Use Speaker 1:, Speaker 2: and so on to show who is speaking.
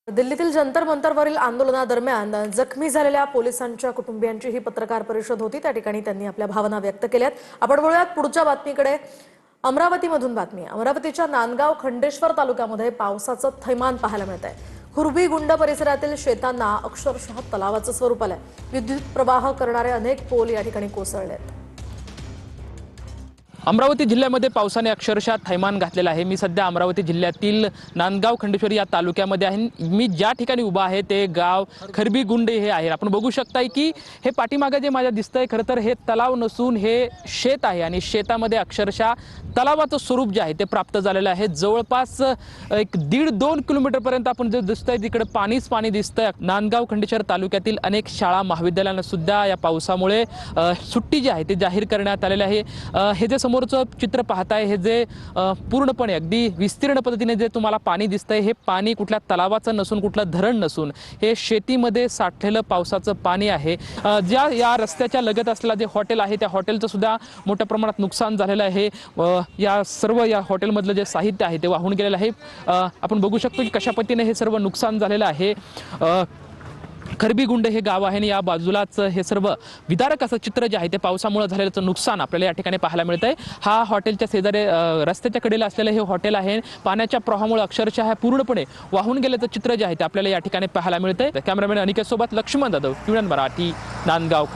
Speaker 1: दिल्लीतील जंतर मंतरवरील आंदोलनादरम्यान जखमी झालेल्या पोलिसांच्या कुटुंबियांची ही पत्रकार परिषद होती। त्या ठिकाणी त्यांनी आपल्या भावना व्यक्त केल्यात। आपण बोलूयात पुढच्या बातमीकडे। अमरावतीमधून बातमी। अमरावतीच्या नांदगाव खंडेश्वर तालुक्यामध्ये पावसाचं थैमान पाहायला मिळतंय। खुरबीगुंड परिसरातील शेतांना अक्षरशः तलावाचं स्वरूप आलंय। विद्युत प्रवाह करणारे अनेक पोल या ठिकाणी कोसळलेत।
Speaker 2: अमरावती जिल्ह्यामध्ये पावसाने अक्षरशः थैमान घातलेला आहे। मी सध्या अमरावती जिल्ह्यातील नांदगाव खंडेश्वर या तालुक्यामध्ये आहे। मी ज्या ठिकाणी उभा आहे ते गाव खरबीगुंड हे आहे। आपण बघू शकताय की हे पाठीमागे जे माझ्या दिसतंय खरं तर हे तलाव नसून हे शेत आहे आणि शेतामध्ये अक्षरशः तलावाचं स्वरूप जे आहे ते प्राप्त झालेलं आहे। जवळपास एक 1.5-2 किलोमीटर पर्यंत आपण जे दिसतंय तिकडे पाणीच पाणी दिसतंय। नांदगाव खंडेश्वर तालुक्यातील अनेक शाळा महाविद्यालयांना सुद्धा या पावसामुळे सुट्टी जी आहे ते जाहीर करण्यात आलेली आहे। हे जे समोरचं चित्र पाहताय हे जे पूर्णपणे अगदी विस्तीर्ण पद्धतीने जे तुम्हाला पाणी दिसतंय हे पाणी कुठल्या तलावाचं नसून कुठलं धरण नसून हे शेतीमध्ये साठलेलं पावसाचं पाणी आहे। ज्या या रस्त्याच्या लगत असलेला जे हॉटेल आहे त्या हॉटेलचं सुद्धा मोठ्या प्रमाणात नुकसान झालेलं आहे। या सर्व या हॉटेलमधलं जे साहित्य आहे ते वाहून गेलेलं आहे। आपण बघू शकतो की कशा पद्धतीने हे सर्व नुकसान झालेलं आहे। खरबीगुंड हे गाव आहे आणि या बाजूलाच हे सर्व विदारक असं चित्र जे आहे ते पावसामुळे झालेलं नुकसान आपल्याला या ठिकाणी पाहायला मिळतंय। हा हॉटेलच्या शेजारी रस्त्याच्या कडेला असलेलं हे हॉटेल आहे। पाण्याच्या प्रवाहामुळे अक्षरशः पूर्णपणे वाहून गेल्याचं चित्र जे आहे ते आपल्याला या ठिकाणी पाहायला मिळतंय। कॅमेरामॅन अनिकेत सोबत लक्ष्मण जाधव, ट्यून मराठी, नांदगाव।